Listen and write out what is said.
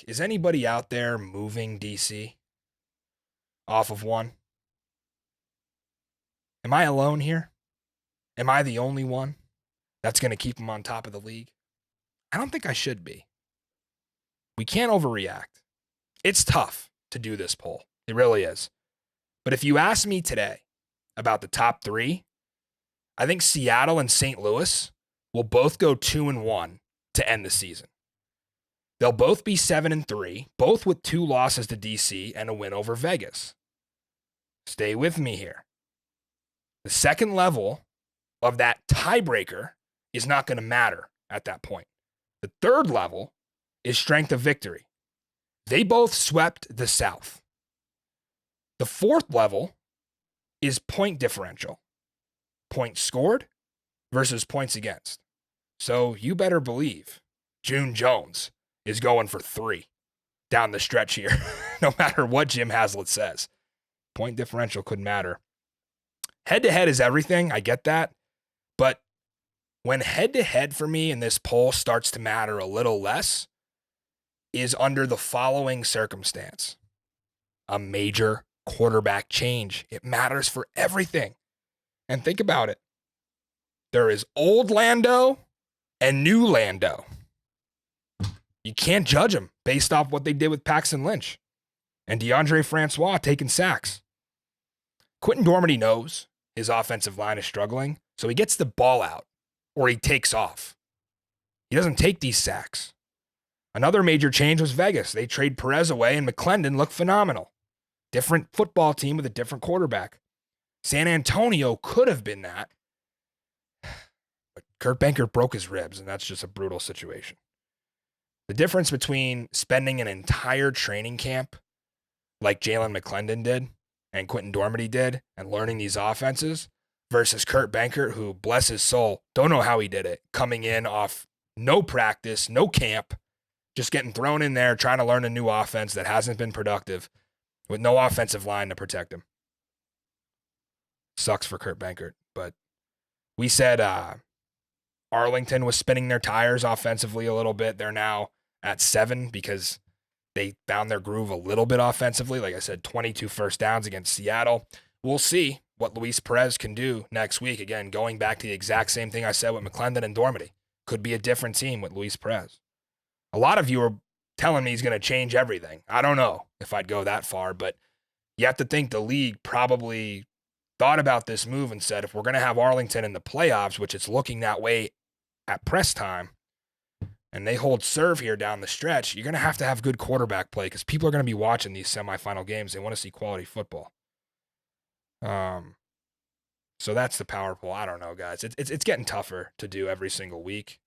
is anybody out there moving DC off of 1? Am I alone here? Am I the only one that's going to keep them on top of the league? I don't think I should be. We can't overreact. It's tough to do this poll. It really is. But if you ask me today about the top 3, I think Seattle and St. Louis will both go 2-1 to end the season. They'll both be 7-3, both with 2 losses to DC and a win over Vegas. Stay with me here. The second level of that tiebreaker is not going to matter at that point. The third level is strength of victory. They both swept the South. The fourth level is point differential. Points scored versus points against. So you better believe June Jones is going for 3 down the stretch here, no matter what Jim Haslett says. Point differential could matter. Head-to-head is everything. I get that. But when head-to-head for me in this poll starts to matter a little less is under the following circumstance. A major quarterback change. It matters for everything. And think about it. There is old Lando and new Lando. You can't judge them based off what they did with Paxton Lynch and DeAndre Francois taking sacks. Quentin Dormady knows his offensive line is struggling, so he gets the ball out or he takes off. He doesn't take these sacks. Another major change was Vegas. They trade Perez away and McClendon looked phenomenal. Different football team with a different quarterback. San Antonio could have been that. But Kurt Benkert broke his ribs, and that's just a brutal situation. The difference between spending an entire training camp like Jalen McClendon did and Quentin Dormady did and learning these offenses versus Kurt Benkert, who, bless his soul, don't know how he did it, coming in off no practice, no camp, just getting thrown in there, trying to learn a new offense that hasn't been productive with no offensive line to protect him. Sucks for Kurt Benkert, but we said Arlington was spinning their tires offensively a little bit. They're now at 7 because they found their groove a little bit offensively. Like I said, 22 first downs against Seattle. We'll see what Luis Perez can do next week. Again, going back to the exact same thing I said with McClendon and Dormady. Could be a different team with Luis Perez. A lot of you are telling me he's going to change everything. I don't know if I'd go that far, but you have to think the league probably thought about this move and said, if we're going to have Arlington in the playoffs, which it's looking that way at press time, and they hold serve here down the stretch, you're going to have good quarterback play because people are going to be watching these semifinal games. They want to see quality football. So that's the power poll. I don't know, guys. It's getting tougher to do every single week.